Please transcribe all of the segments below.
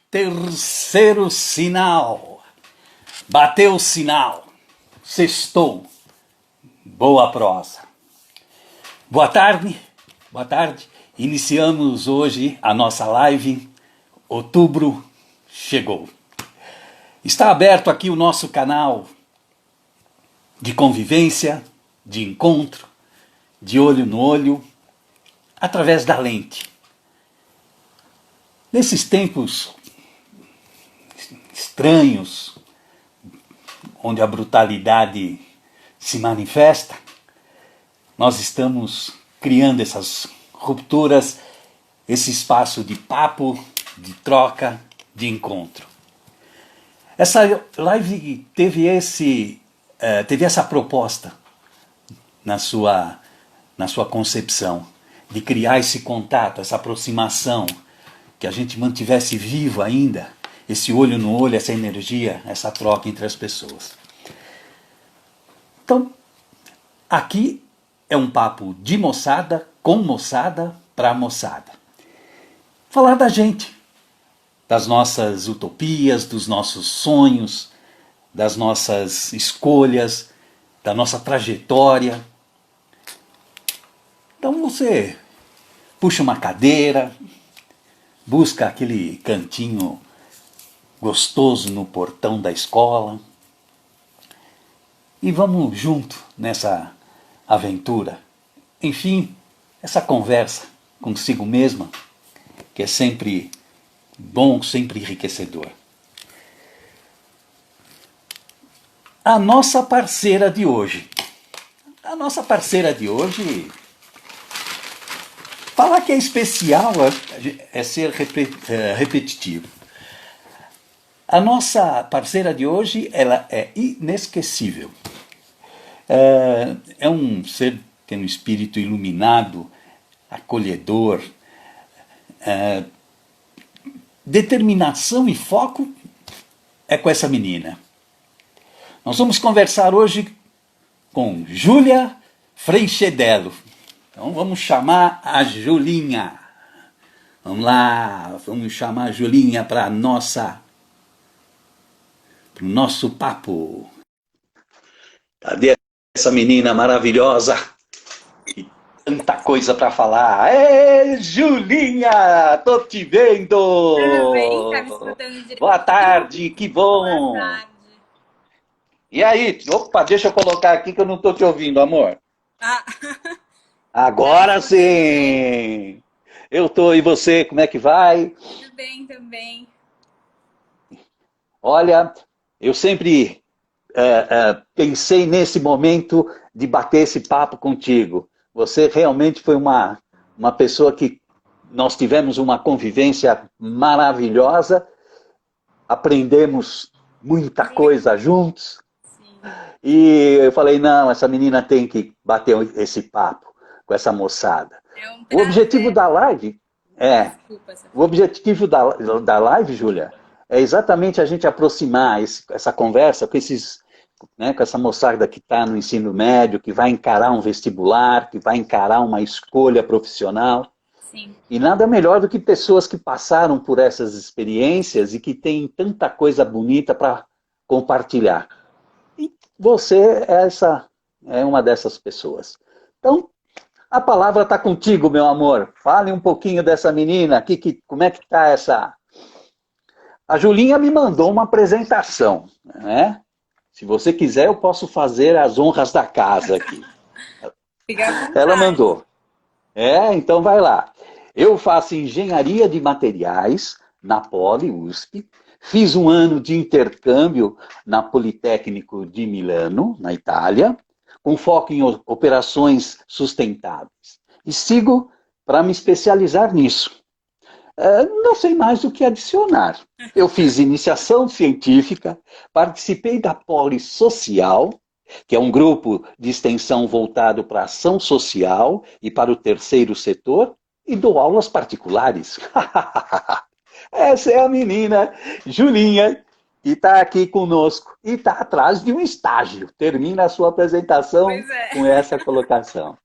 Terceiro sinal. Bateu o sinal. Sextou. Boa prosa. Boa tarde. Boa tarde. Iniciamos hoje a nossa live. Outubro chegou. Está aberto aqui o nosso canal de convivência, de encontro, de olho no olho, através da lente. Nesses tempos estranhos, onde a brutalidade se manifesta, nós estamos criando essas rupturas, esse espaço de papo, de troca, de encontro. Essa live teve essa proposta na sua concepção, de criar esse contato, essa aproximação, que a gente mantivesse vivo ainda, esse olho no olho, essa energia, essa troca entre as pessoas. Então, aqui é um papo de moçada, com moçada, para moçada. Falar da gente, das nossas utopias, dos nossos sonhos, das nossas escolhas, da nossa trajetória. Então você puxa uma cadeira, busca aquele cantinho gostoso no portão da escola e vamos junto nessa aventura. Enfim, essa conversa consigo mesma, que é sempre bom, sempre enriquecedor. A nossa parceira de hoje. Falar que é especial é ser repetitivo. A nossa parceira de hoje, ela é inesquecível. É um ser que tem um espírito iluminado, acolhedor, determinação e foco é com essa menina. Nós vamos conversar hoje com Júlia Freixedello. Então vamos chamar a Julinha. Vamos lá, vamos chamar a Julinha para o nosso papo. Cadê essa menina maravilhosa? E tanta coisa para falar. Ê, Julinha, tô te vendo! Tudo bem? Tá me escutando direito? Boa tarde, que bom! Boa tarde. E aí? Opa, deixa eu colocar aqui que eu não tô te ouvindo, amor. Ah, Agora sim! Eu tô, e você, como é que vai? tudo bem também. Olha, eu sempre pensei nesse momento de bater esse papo contigo. Você realmente foi uma pessoa que nós tivemos uma convivência maravilhosa, aprendemos muita coisa juntos, Sim. e eu falei, não, essa menina tem que bater esse papo com essa moçada. É um O objetivo prazer. da live é, Desculpa, Sofia. o objetivo da live, Júlia, é exatamente a gente aproximar essa conversa com com essa moçada que está no ensino médio, que vai encarar um vestibular, que vai encarar uma escolha profissional. Sim. E nada melhor do que pessoas que passaram por essas experiências e que têm tanta coisa bonita para compartilhar. E você é uma dessas pessoas. Então, a palavra está contigo, meu amor. Fale um pouquinho dessa menina. Como é que está essa... A Julinha me mandou uma apresentação, né? Se você quiser, eu posso fazer as honras da casa aqui. Fica à Ela vontade. mandou. Então vai lá. Eu faço engenharia de materiais na Poli, USP. Fiz um ano de intercâmbio na Politécnico de Milano, na Itália, com foco em operações sustentáveis. E sigo para me especializar nisso. Não sei mais o que adicionar. Eu fiz iniciação científica, participei da Poli Social, que é um grupo de extensão voltado para a ação social e para o terceiro setor, e dou aulas particulares. Essa é a menina Julinha, que está aqui conosco e está atrás de um estágio. Termina a sua apresentação Pois é. com essa colocação.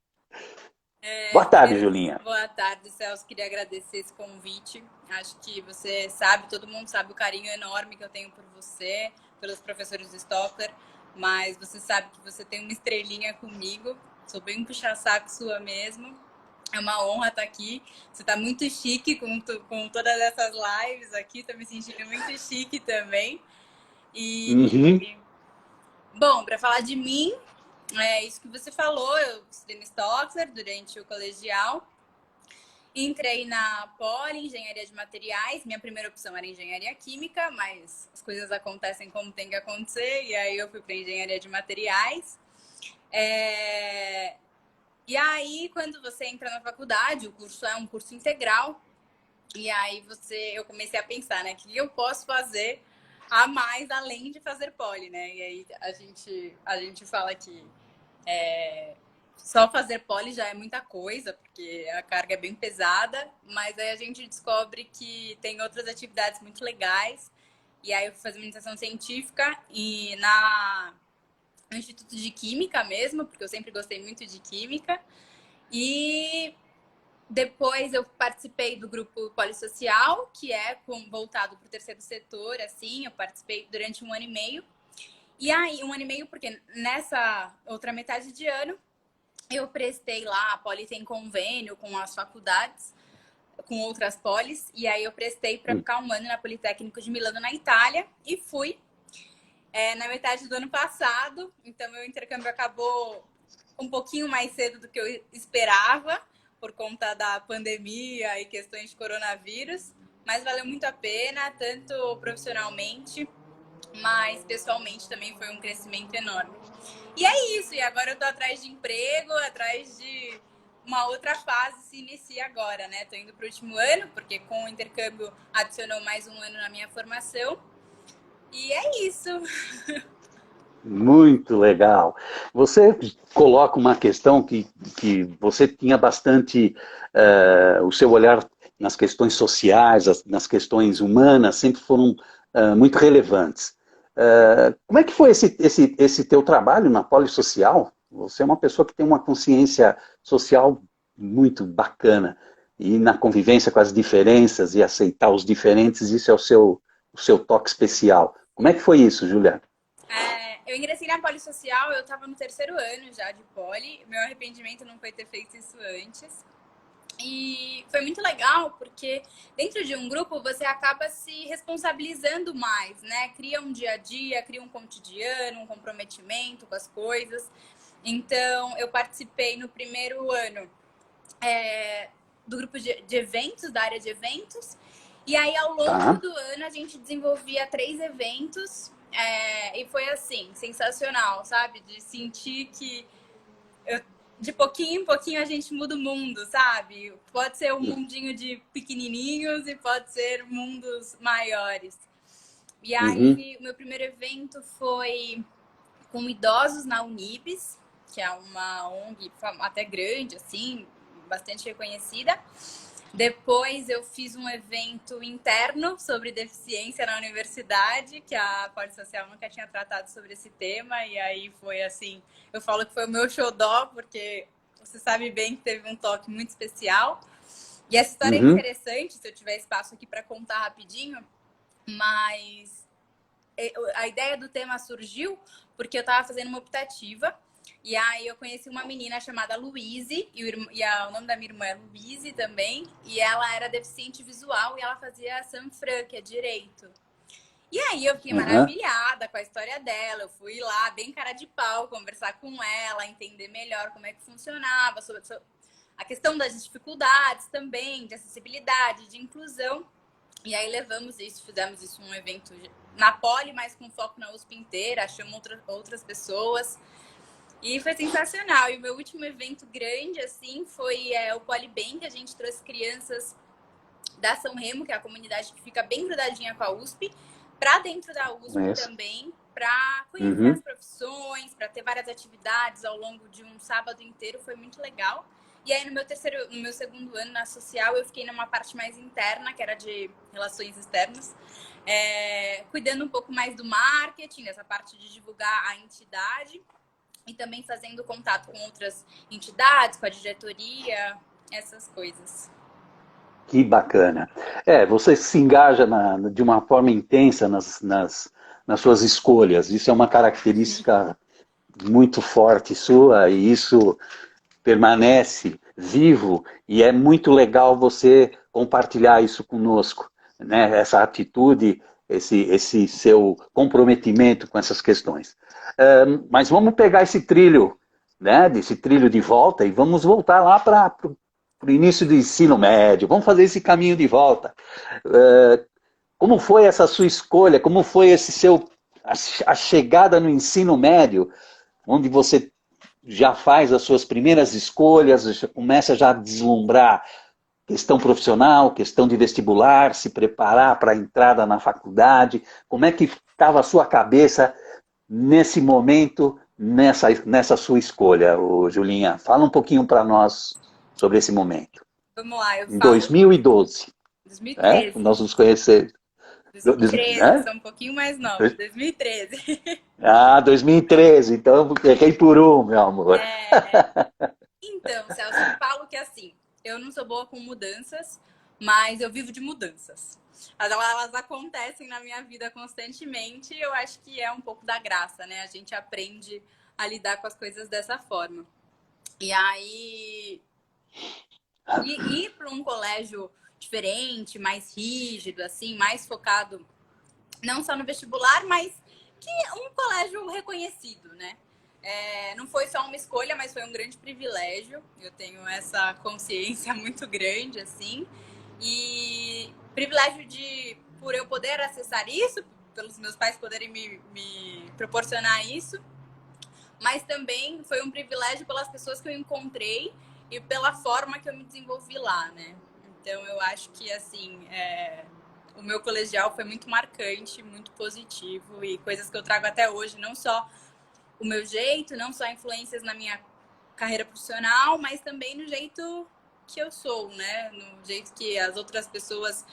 Boa tarde, Julinha. Boa tarde, Celso. Queria agradecer esse convite. Acho que você sabe, todo mundo sabe o carinho enorme que eu tenho por você, pelos professores do Stockler, mas você sabe que você tem uma estrelinha comigo. Sou bem puxa-saco sua mesmo. É uma honra estar aqui. Você está muito chique com todas essas lives aqui. Estou me sentindo muito chique também. E, bom, para falar de mim, é isso que você falou. Eu estudei no Stockler durante o colegial. Entrei na Poli, Engenharia de Materiais. Minha primeira opção era Engenharia Química, mas as coisas acontecem como tem que acontecer. E aí eu fui para Engenharia de Materiais. E aí, quando você entra na faculdade, o curso é um curso integral. E aí eu comecei a pensar, né? O que eu posso fazer a mais além de fazer poli, né? E aí a gente fala que só fazer poli já é muita coisa, porque a carga é bem pesada, mas aí a gente descobre que tem outras atividades muito legais. E aí eu fui fazer iniciação científica e no Instituto de Química mesmo, porque eu sempre gostei muito de química. E depois eu participei do grupo polissocial, que é voltado para o terceiro setor, assim, eu participei durante 1 ano e meio. E aí, 1 ano e meio, porque nessa outra metade de ano, eu prestei lá, a Poli tem convênio com as faculdades, com outras polis, e aí eu prestei para ficar 1 ano na Politécnico de Milano, na Itália, e fui na metade do ano passado, então meu intercâmbio acabou um pouquinho mais cedo do que eu esperava, por conta da pandemia e questões de coronavírus, mas valeu muito a pena, tanto profissionalmente, mas pessoalmente também foi um crescimento enorme. E é isso, e agora eu tô atrás de emprego, atrás de uma outra fase se inicia agora, né? Tô indo pro último ano, porque com o intercâmbio adicionou mais 1 ano na minha formação. E é isso. Muito legal. Você coloca uma questão que você tinha bastante o seu olhar nas questões sociais, nas questões humanas, sempre foram muito relevantes. Como é que foi esse teu trabalho na Polissocial? Você é uma pessoa que tem uma consciência social muito bacana e na convivência com as diferenças e aceitar os diferentes, isso é o seu toque especial. Como é que foi isso, Julia? Eu ingressei na Polissocial, eu tava no terceiro ano já de Poli. Meu arrependimento não foi ter feito isso antes. E foi muito legal porque dentro de um grupo você acaba se responsabilizando mais, né? Cria um dia a dia, cria um cotidiano, um comprometimento com as coisas. Então, eu participei no primeiro ano do grupo de eventos, da área de eventos. E aí, ao longo do ano, a gente desenvolvia 3 eventos. E foi assim, sensacional, sabe? De sentir que de pouquinho em pouquinho a gente muda o mundo, sabe? Pode ser um mundinho de pequenininhos e pode ser mundos maiores. E aí, o meu primeiro evento foi com idosos na Unibis, que é uma ONG até grande, assim, bastante reconhecida. Depois eu fiz um evento interno sobre deficiência na universidade, que a Polissocial nunca tinha tratado sobre esse tema, e aí foi assim, eu falo que foi o meu xodó, porque você sabe bem que teve um toque muito especial. E essa história é interessante, se eu tiver espaço aqui para contar rapidinho, mas a ideia do tema surgiu porque eu estava fazendo uma optativa. E aí eu conheci uma menina chamada Luíse, o nome da minha irmã é Luíse também, e ela era deficiente visual e ela fazia Sanfran, que é direito. E aí eu fiquei maravilhada com a história dela, eu fui lá, bem cara de pau, conversar com ela, entender melhor como é que funcionava, sobre a questão das dificuldades também, de acessibilidade, de inclusão. E aí fizemos isso um evento na Poli, mas com foco na USP inteira, achamos outras pessoas. E foi sensacional. E o meu último evento grande, assim, foi o Polibem, que a gente trouxe crianças da São Remo, que é a comunidade que fica bem grudadinha com a USP, para dentro da USP também, para conhecer as profissões, para ter várias atividades ao longo de um sábado inteiro. Foi muito legal. E aí, no meu segundo ano na social, eu fiquei numa parte mais interna, que era de relações externas, cuidando um pouco mais do marketing, dessa parte de divulgar a entidade. e também fazendo contato com outras entidades, com a diretoria, essas coisas. Que bacana. Você se engaja de uma forma intensa nas suas escolhas. Isso é uma característica muito forte sua e isso permanece vivo e é muito legal você compartilhar isso conosco, né? Essa atitude, esse seu comprometimento com essas questões. Mas vamos pegar esse trilho, né? Desse trilho de volta e vamos voltar lá para o início do ensino médio. Vamos fazer esse caminho de volta. Como foi essa sua escolha? Como foi a chegada no ensino médio, onde você já faz as suas primeiras escolhas, já começa já a deslumbrar questão profissional, questão de vestibular, se preparar para a entrada na faculdade? Como é que estava a sua cabeça nesse momento, nessa sua escolha, Julinha? Fala um pouquinho para nós sobre esse momento. Vamos lá, eu Em falo 2012, 2013. nós nos conhecemos. 2013, sou um pouquinho mais nova, 2013. 2013, então peguei por um, meu amor. Então, Celso, eu falo que assim, eu não sou boa com mudanças, mas eu vivo de mudanças. Elas acontecem na minha vida constantemente e eu acho que é um pouco da graça, né? A gente aprende a lidar com as coisas dessa forma. E aí, ir para um colégio diferente, mais rígido, assim, mais focado não só no vestibular, mas que um colégio reconhecido, né? Não foi só uma escolha, mas foi um grande privilégio. Eu tenho essa consciência muito grande, assim. E privilégio por eu poder acessar isso, pelos meus pais poderem me proporcionar isso. Mas também foi um privilégio pelas pessoas que eu encontrei e pela forma que eu me desenvolvi lá, né? Então, eu acho que, assim, o meu colegial foi muito marcante, muito positivo e coisas que eu trago até hoje, não só o meu jeito, não só influências na minha carreira profissional, mas também no jeito que eu sou, né? No jeito que as outras pessoas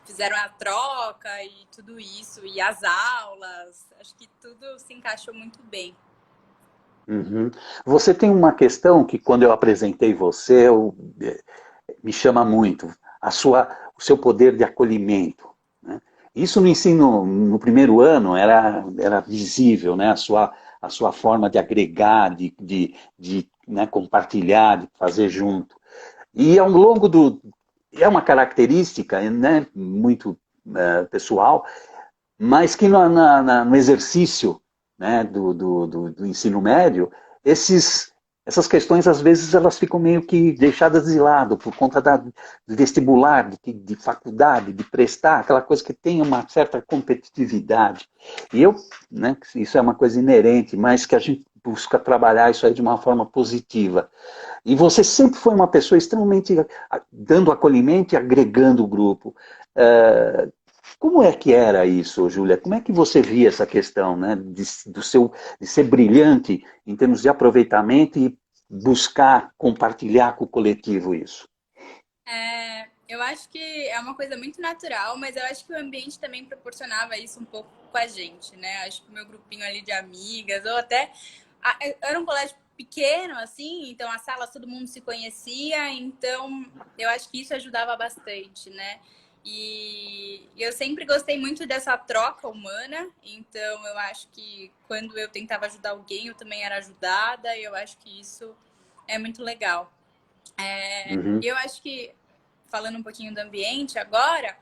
fizeram a troca e tudo isso, e as aulas. Acho que tudo se encaixou muito bem. Uhum. Você tem uma questão que quando eu apresentei você, me chama muito, o seu poder de acolhimento, né? Isso no ensino, no primeiro ano, era visível, né? A sua forma de agregar, né, compartilhar, de fazer junto. E ao longo é uma característica, né, muito pessoal, mas que no exercício, né, do ensino médio, essas questões, às vezes, elas ficam meio que deixadas de lado por conta do vestibular, de faculdade, de prestar, aquela coisa que tem uma certa competitividade. E né, isso é uma coisa inerente, mas que a gente busca trabalhar isso aí de uma forma positiva. E você sempre foi uma pessoa extremamente dando acolhimento e agregando o grupo. Como é que era isso, Júlia? Como é que você via essa questão, né, de ser brilhante em termos de aproveitamento e buscar compartilhar com o coletivo isso? Eu acho que é uma coisa muito natural, mas eu acho que o ambiente também proporcionava isso um pouco com a gente, né? Acho que o meu grupinho ali de amigas, ou até... Era um colégio pequeno, assim, então as salas todo mundo se conhecia, então eu acho que isso ajudava bastante, né? E eu sempre gostei muito dessa troca humana, então eu acho que quando eu tentava ajudar alguém, eu também era ajudada, e eu acho que isso é muito legal. E eu acho que, falando um pouquinho do ambiente agora,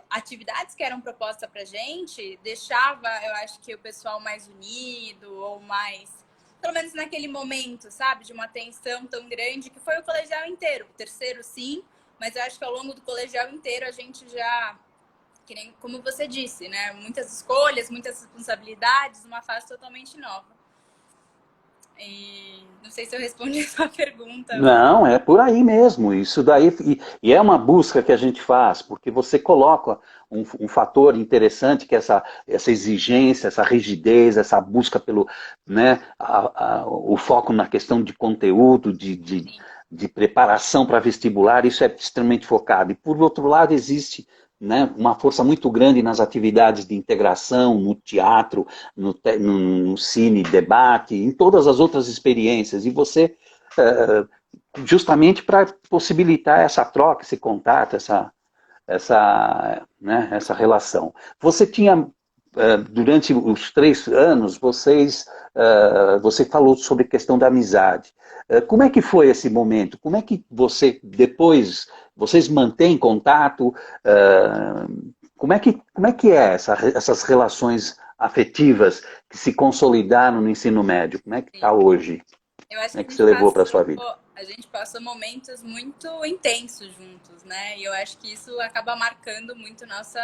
atividades que eram propostas pra gente deixava, eu acho que o pessoal mais unido, ou mais, pelo menos naquele momento, sabe, de uma tensão tão grande, que foi o colegial inteiro. O terceiro, sim, mas eu acho que ao longo do colegial inteiro a gente já, que nem como você disse, né, muitas escolhas, muitas responsabilidades, uma fase totalmente nova. E não sei se eu respondi a sua pergunta. Não, é por aí mesmo. Isso daí, e é uma busca que a gente faz, porque você coloca um fator interessante, que é essa exigência, essa rigidez, essa busca pelo, né, o foco na questão de conteúdo, de preparação para vestibular, isso é extremamente focado. E por outro lado, existe né, uma força muito grande nas atividades de integração, no teatro, no cine, debate, em todas as outras experiências. E você, justamente para possibilitar essa troca, esse contato, essa relação. Você tinha, durante os 3 anos, você falou sobre a questão da amizade. Como é que foi esse momento? Como é que você, depois, vocês mantêm contato? Como é que essas relações afetivas que se consolidaram no ensino médio? Como é que está Sim. hoje? Eu acho Como é que que você levou para a sua vida? a gente passou momentos muito intensos juntos, né? E eu acho que isso acaba marcando muito nossa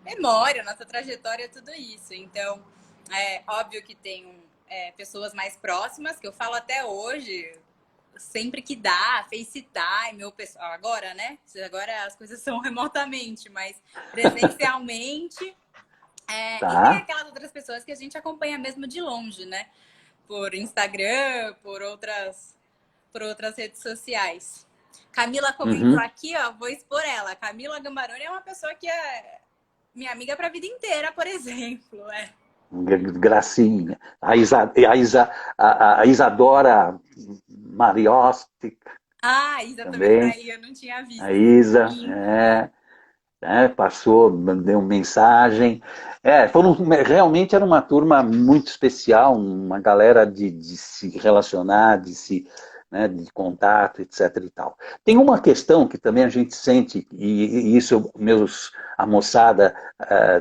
memória, nossa trajetória, tudo isso. Então, é óbvio que tem pessoas mais próximas, que eu falo até hoje, sempre que dá, FaceTime, ou pessoal, agora, né? Agora as coisas são remotamente, mas presencialmente. E tem Tá? aquelas outras pessoas que a gente acompanha mesmo de longe, né? Por Instagram, por outras redes sociais. Camila comentou Uhum. aqui, ó, vou expor ela. Camila Gambaroni é uma pessoa que é minha amiga para a vida inteira, por exemplo. Gracinha. A Isadora Mariotti Ah, Isa também tá também. aí, eu não tinha A visto. Isa, Sim, é. passou, deu mensagem. Realmente era uma turma muito especial, uma galera de se relacionar, de contato, etc. e tal. Tem uma questão que também a gente sente, e isso a moçada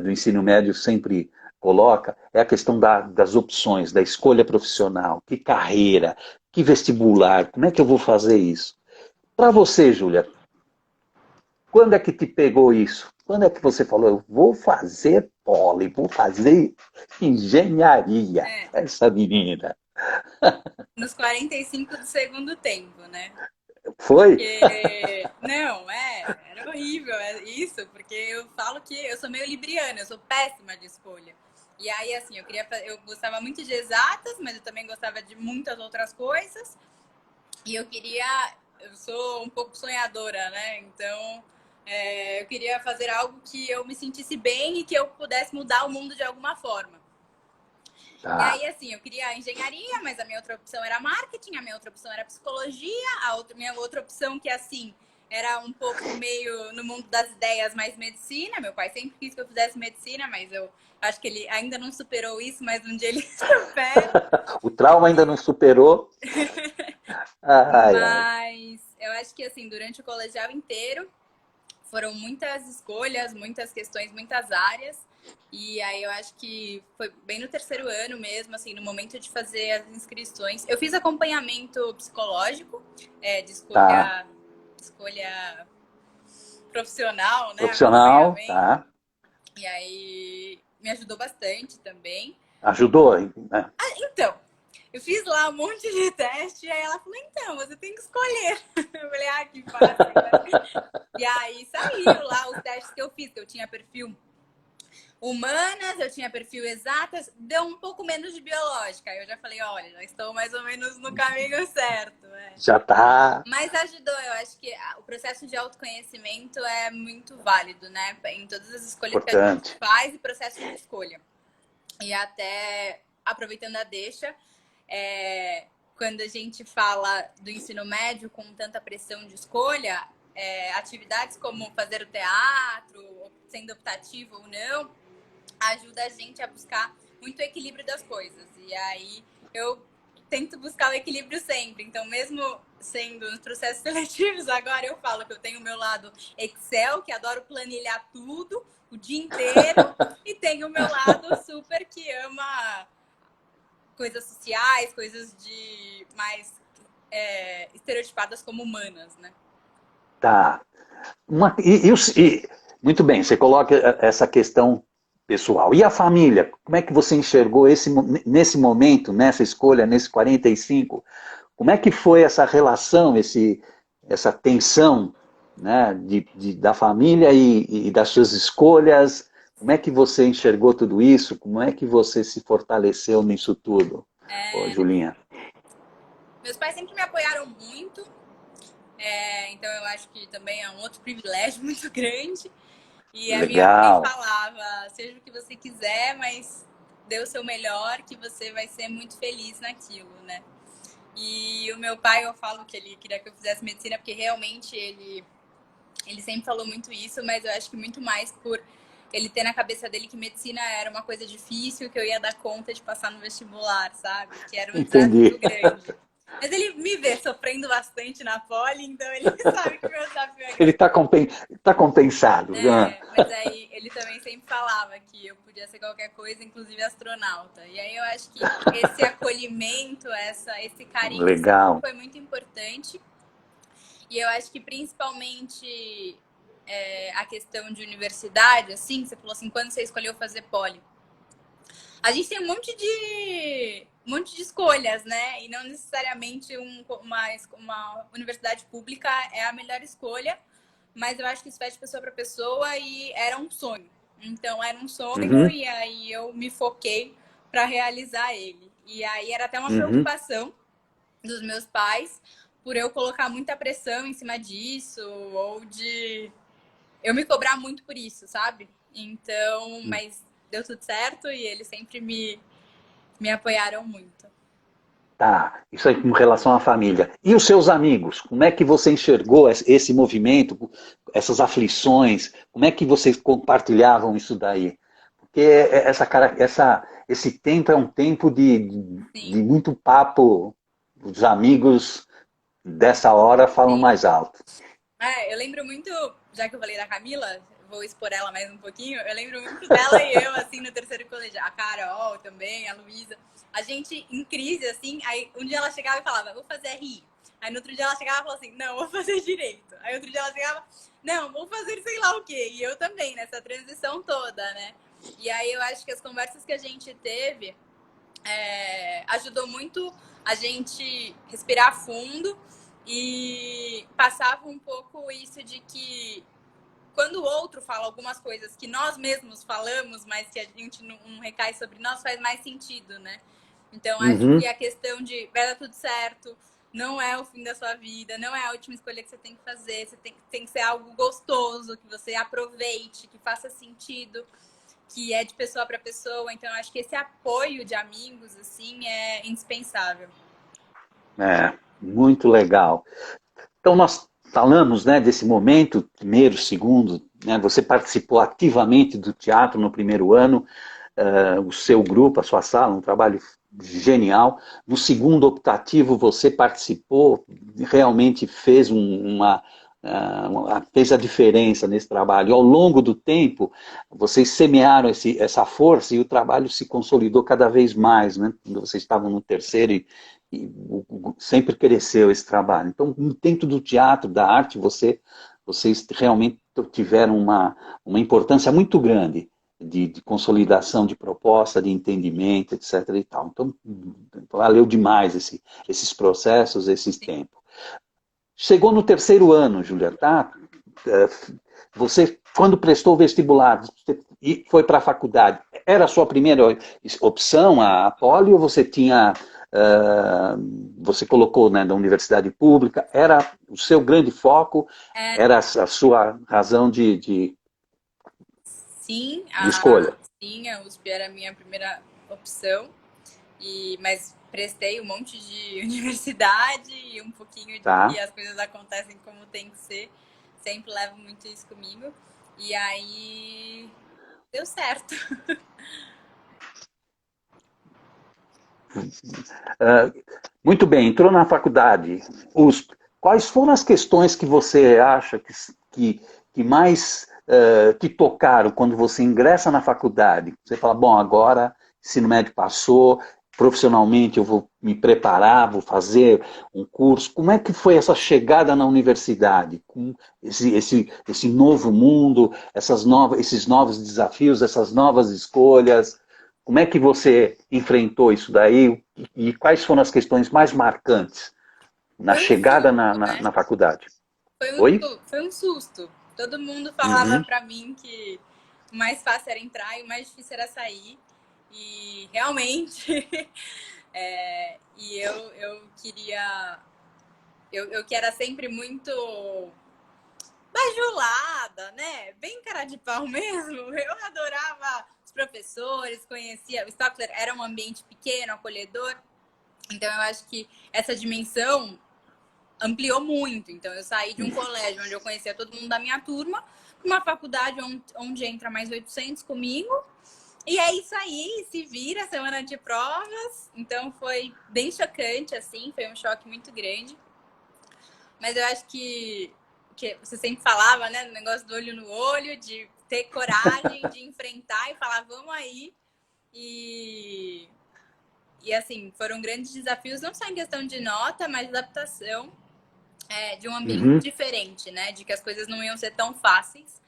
do ensino médio sempre coloca, é a questão das opções, da escolha profissional, que carreira, que vestibular, como é que eu vou fazer isso? Para você, Júlia, quando é que te pegou isso? Quando é que você falou, eu vou fazer poli, vou fazer engenharia? É, Essa menina. nos 45 do segundo tempo, né? Foi? Porque, não, era horrível isso, porque eu falo que eu sou meio libriana, eu sou péssima de escolha. E aí, assim, eu gostava muito de exatas, mas eu também gostava de muitas outras coisas. E eu sou um pouco sonhadora, né? Então, eu queria fazer algo que eu me sentisse bem e que eu pudesse mudar o mundo de alguma forma. E Tá. aí, assim, eu queria engenharia, mas a minha outra opção era marketing, a minha outra opção era psicologia, minha outra opção que, assim, era um pouco meio no mundo das ideias, mais medicina. Meu pai sempre quis que eu fizesse medicina, mas eu acho que ele ainda não superou isso, mas um dia ele supera. O trauma ainda não superou. Ai, ai. Mas eu acho que, assim, durante o colegial inteiro, foram muitas escolhas, muitas questões, muitas áreas. E aí eu acho que foi bem no terceiro ano mesmo, assim, no momento de fazer as inscrições. Eu fiz acompanhamento psicológico, de Tá. escolha profissional, né? Profissional, Acompanhamento. tá. E aí me ajudou bastante também. Ajudou, né? Então, eu fiz lá um monte de teste, e aí ela falou, então, você tem que escolher. Eu falei, ah, que fácil, né? E aí saiu lá os testes que eu fiz, que eu tinha perfil humanas, eu tinha perfil exatas, deu um pouco menos de biológica. Aí eu já falei, olha, já estou mais ou menos no caminho certo, né? Já tá Mas ajudou, eu acho que o processo de autoconhecimento é muito válido, né? Em todas as escolhas que a gente importante. faz e processo de escolha. E até, aproveitando a deixa, quando a gente fala do ensino médio com tanta pressão de escolha, atividades como fazer o teatro, sendo optativo ou não, ajuda a gente a buscar muito o equilíbrio das coisas. E aí eu tento buscar o equilíbrio sempre. Então, mesmo sendo nos processos seletivos, agora eu falo que eu tenho o meu lado Excel, que adoro planilhar tudo o dia inteiro, e tenho o meu lado super que ama coisas sociais, coisas de mais estereotipadas como humanas, né? Tá. Muito bem, você coloca essa questão pessoal. E a família? Como é que você enxergou nesse momento, nessa escolha, nesse 45? Como é que foi essa relação, essa tensão, né, da família e das suas escolhas? Como é que você enxergou tudo isso? Como é que você se fortaleceu nisso tudo, ô, Julinha? Meus pais sempre me apoiaram muito, então eu acho que também é um outro privilégio muito grande. E a minha mãe Legal. falava, seja o que você quiser, mas dê o seu melhor que você vai ser muito feliz naquilo, né? E o meu pai, eu falo que ele queria que eu fizesse medicina, porque realmente ele sempre falou muito isso, mas eu acho que muito mais por ele ter na cabeça dele que medicina era uma coisa difícil, que eu ia dar conta de passar no vestibular, sabe? Que era um desafio Entendi. grande. Mas ele me vê sofrendo bastante na poli, então ele sabe que o meu desafio é Ele grande. tá compensado. É, mas aí ele também sempre falava que eu podia ser qualquer coisa, inclusive astronauta. E aí eu acho que esse acolhimento, esse carinho sempre Legal. foi muito importante. E eu acho que principalmente a questão de universidade, assim, você falou assim, quando você escolheu fazer poli. A gente tem um monte de escolhas, né? E não necessariamente uma universidade pública é a melhor escolha, mas eu acho que isso vai de pessoa para pessoa e era um sonho. Então era um sonho Uhum, e aí eu me foquei para realizar ele. E aí era até uma uhum, preocupação dos meus pais por eu colocar muita pressão em cima disso ou de eu me cobrar muito por isso, sabe? Então, mas deu tudo certo e eles sempre me apoiaram muito. tá. Isso aí com relação à família. E os seus amigos? Como é que você enxergou esse movimento, essas aflições? Como é que vocês compartilhavam isso daí? Porque esse tempo é um tempo de Sim, muito papo. Os amigos dessa hora falam sim. mais alto. Eu lembro muito, já que eu falei da Camila, vou expor ela mais um pouquinho, eu lembro muito dela e eu, assim, no terceiro colegial. A Carol também, a Luísa. A gente em crise, assim, aí um dia ela chegava e falava, vou fazer RI. Aí no outro dia ela chegava e falava assim, não, vou fazer direito. Aí outro dia ela chegava, não, vou fazer sei lá o quê. E eu também, nessa transição toda, né? E aí eu acho que as conversas que a gente teve ajudou muito a gente respirar fundo e passava um pouco isso de que quando o outro fala algumas coisas que nós mesmos falamos, mas que a gente não recai sobre nós, faz mais sentido, né? Então, acho que Uhum. a questão de vai dar tudo certo, não é o fim da sua vida, não é a última escolha que você tem que fazer, você tem que ser algo gostoso, que você aproveite, que faça sentido, que é de pessoa para pessoa. Então, acho que esse apoio de amigos, assim, é indispensável. É, muito legal. Então, nós falamos, né, desse momento, primeiro, segundo, né, você participou ativamente do teatro no primeiro ano, o seu grupo, a sua sala, um trabalho genial. No segundo optativo, você participou, realmente fez fez a diferença nesse trabalho. E ao longo do tempo, vocês semearam essa força e o trabalho se consolidou cada vez mais, né? Quando vocês estavam no terceiro sempre cresceu esse trabalho. Então, dentro do teatro, da arte, vocês realmente tiveram uma importância muito grande de consolidação de proposta, de entendimento, etc. E tal. Então, valeu demais esses processos, esses Sim. tempos. Chegou no terceiro ano, Julia, tá? Você, quando prestou o vestibular e foi para a faculdade, era a sua primeira opção, a Poli, ou você tinha, você colocou, né, da universidade pública, era o seu grande foco, É, era a sua razão sim, de escolha? a USP era a minha primeira opção, mas prestei um monte de universidade e um pouquinho e Tá? as coisas acontecem como tem que ser. Sempre levo muito isso comigo. E aí deu certo. Muito bem, entrou na faculdade, USP. Quais foram as questões que você acha que mais te tocaram quando você ingressa na faculdade? Você fala, bom, agora ensino médio passou, profissionalmente eu vou me preparar, vou fazer um curso. Como é que foi essa chegada na universidade? Com esse novo mundo, esses novos desafios, essas novas escolhas? Como é que você enfrentou isso daí e quais foram as questões mais marcantes na Foi um chegada susto, né? na faculdade? Foi Oi? foi um susto. Todo mundo falava Uhum. pra mim que o mais fácil era entrar e o mais difícil era sair. E realmente, eu queria. Eu que era sempre muito bajulada, né? Bem cara de pau mesmo. Eu adorava os professores, conhecia. O Stockler era um ambiente pequeno, acolhedor. Então, eu acho que essa dimensão ampliou muito. Então, eu saí de um colégio onde eu conhecia todo mundo da minha turma, para uma faculdade onde entra mais 800 comigo. E é isso aí, se vira a semana de provas. Então, foi bem chocante, assim, foi um choque muito grande. Mas eu acho que você sempre falava, né, do negócio do olho no olho, de ter coragem de enfrentar e falar, vamos aí. E, e assim, foram grandes desafios, não só em questão de nota, mas de adaptação de um ambiente Uhum. diferente, né? De que as coisas não iam ser tão fáceis,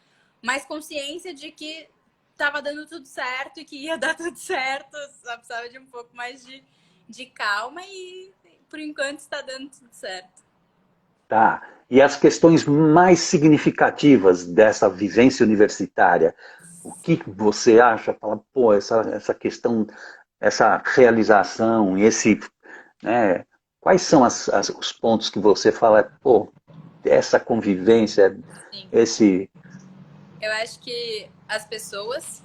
mas consciência de que estava dando tudo certo e que ia dar tudo certo, só precisava de um pouco mais de calma e por enquanto está dando tudo certo. Tá. E as questões mais significativas dessa vivência universitária, o que você acha? Fala, pô, essa questão, essa realização, esse, né, quais são os pontos que você fala, pô, essa convivência, Sim. esse, Eu acho que as pessoas,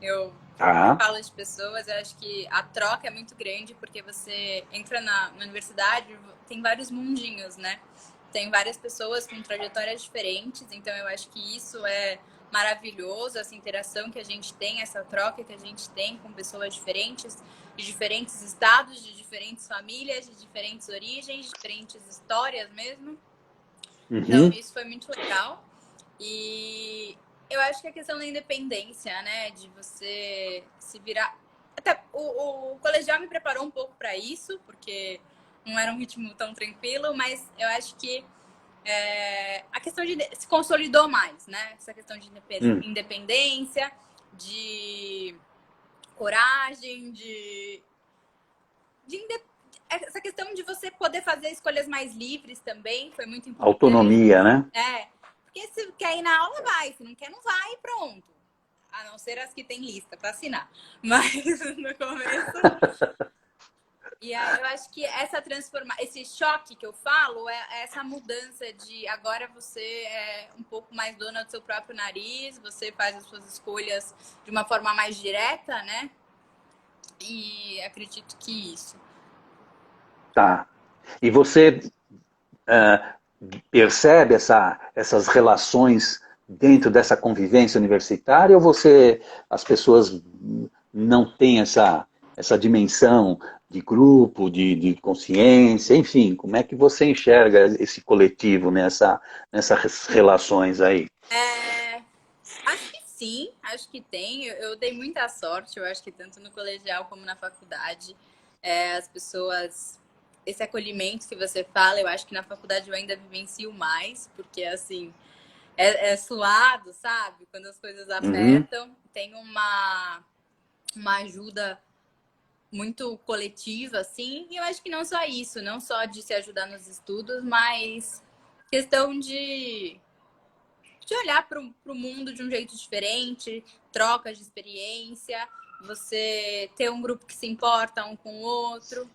eu sempre tá, falo de pessoas, eu acho que a troca é muito grande porque você entra na universidade, tem vários mundinhos, né? Tem várias pessoas com trajetórias diferentes, então eu acho que isso é maravilhoso, essa interação que a gente tem, essa troca que a gente tem com pessoas diferentes, de diferentes estados, de diferentes famílias, de diferentes origens, de diferentes histórias mesmo. Então, uhum, isso foi muito legal. E eu acho que a questão da independência, né? De você se virar. Até o colegial me preparou um pouco para isso, porque não era um ritmo tão tranquilo, mas eu acho que a questão de se consolidou mais, né? Essa questão de hum, independência, de coragem, de essa questão de você poder fazer escolhas mais livres também foi muito importante. autonomia, né? Porque se quer ir na aula, vai. Se não quer, não vai e pronto. A não ser as que tem lista para assinar. Mas no começo. E aí eu acho que essa esse choque que eu falo é essa mudança de agora você é um pouco mais dona do seu próprio nariz, você faz as suas escolhas de uma forma mais direta, né? E acredito que isso. Tá. E você percebe essas relações dentro dessa convivência universitária ou as pessoas não têm essa dimensão de grupo, de consciência, enfim, como é que você enxerga esse coletivo nessas relações aí? Acho que sim, acho que tem. Eu dei muita sorte, eu acho que tanto no colegial como na faculdade, as pessoas. Esse acolhimento que você fala, eu acho que na faculdade eu ainda vivencio mais, porque assim, é suado, sabe? Quando as coisas Uhum, apertam, tem uma ajuda muito coletiva, assim, e eu acho que não só isso, não só de se ajudar nos estudos, mas questão de olhar para o mundo de um jeito diferente, trocas de experiência, você ter um grupo que se importa um com o outro,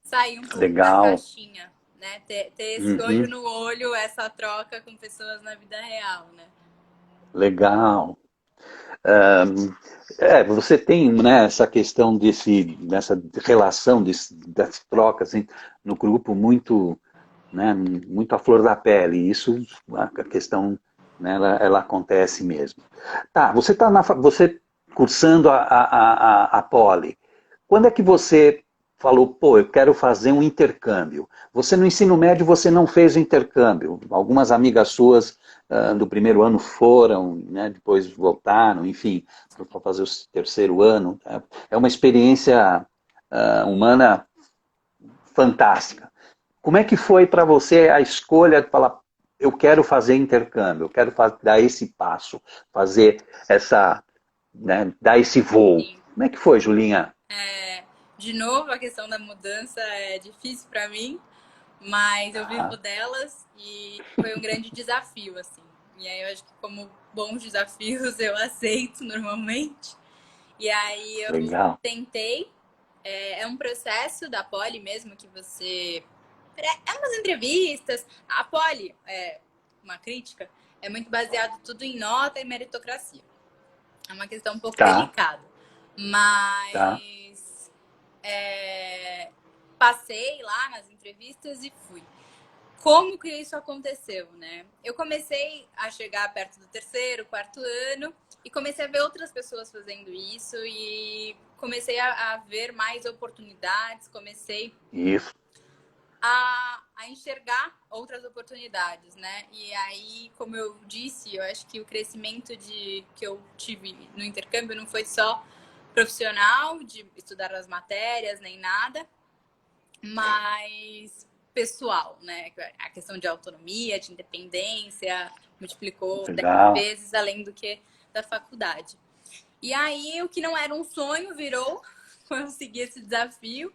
sair um pouco da legal. caixinha, né? Ter esse olho Uhum, no olho, essa troca com pessoas na vida real, né? legal. Você tem, né, essa questão dessa relação das trocas no grupo muito, né, muito à flor da pele. E isso, a questão, né, ela acontece mesmo. Tá, você está você cursando a Poli. Quando é que você falou, pô, eu quero fazer um intercâmbio? Você no ensino médio você não fez o intercâmbio. Algumas amigas suas do primeiro ano foram, né, depois voltaram, enfim, para fazer o terceiro ano. É uma experiência humana fantástica. Como é que foi para você a escolha de falar, eu quero fazer intercâmbio, eu quero dar esse passo, fazer né, dar esse voo? Sim. Como é que foi, Julinha? De novo, a questão da mudança é difícil para mim, mas eu vivo Ah, delas e foi um grande desafio, assim. E aí eu acho que como bons desafios eu aceito normalmente. E aí eu legal. tentei. É um processo da Poli mesmo que você. É umas entrevistas. A Poli, uma crítica, é muito baseado tudo em nota e meritocracia. É uma questão um pouco Tá, delicada. tá. Mas passei lá nas entrevistas e fui. Como que isso aconteceu, né? Eu comecei a chegar perto do terceiro, quarto ano e comecei a ver outras pessoas fazendo isso e comecei a ver mais oportunidades, comecei Isso. a enxergar outras oportunidades, né? E aí, como eu disse, eu acho que o crescimento que eu tive no intercâmbio não foi só profissional, de estudar as matérias, nem nada, mas pessoal, né? A questão de autonomia, de independência, multiplicou 10 Legal. vezes além do que da faculdade. E aí, o que não era um sonho virou, consegui esse desafio.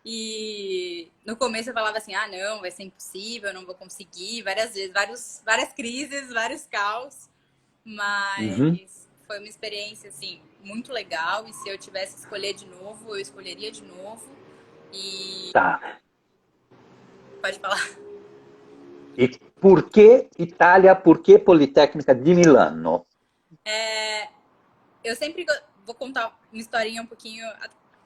E no começo eu falava assim, ah, não, vai ser impossível, eu não vou conseguir, várias vezes, várias crises, vários caos, Uhum. mas foi uma experiência, assim, muito legal, e se eu tivesse que escolher de novo, eu escolheria de novo, e Tá. pode falar. E por que Itália? Por que Politécnica de Milano? Eu sempre vou contar uma historinha um pouquinho.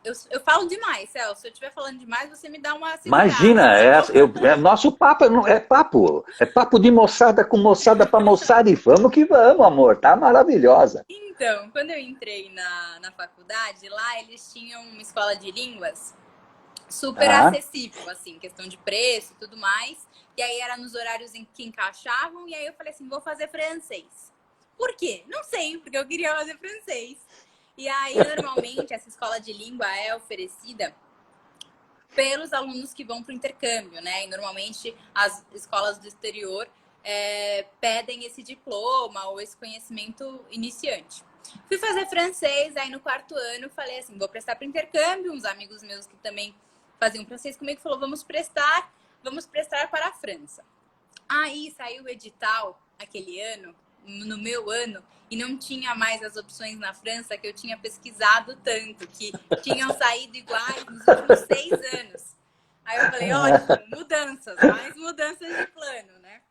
Eu falo demais, Celso. Se eu estiver falando demais, você me dá uma segurada, Imagina, tá bom? nosso papo é papo de moçada com moçada para moçada e vamos que vamos, amor, tá maravilhosa. Então, quando eu entrei na faculdade, lá eles tinham uma escola de línguas super Tá, acessível, assim, questão de preço e tudo mais. E aí era nos horários em que encaixavam, e aí eu falei assim, vou fazer francês. Por quê? Não sei, porque eu queria fazer francês. E aí, normalmente, essa escola de língua é oferecida pelos alunos que vão para o intercâmbio, né? E normalmente as escolas do exterior pedem esse diploma ou esse conhecimento iniciante. Fui fazer francês, aí no quarto ano falei assim, vou prestar para intercâmbio. Uns amigos meus que também faziam francês comigo falou, vamos prestar para a França. Aí saiu o edital aquele ano, no meu ano, e não tinha mais as opções na França que eu tinha pesquisado tanto, que tinham saído iguais nos últimos 6 anos. Aí eu falei, ótimo, mudanças, mais mudanças de plano, né?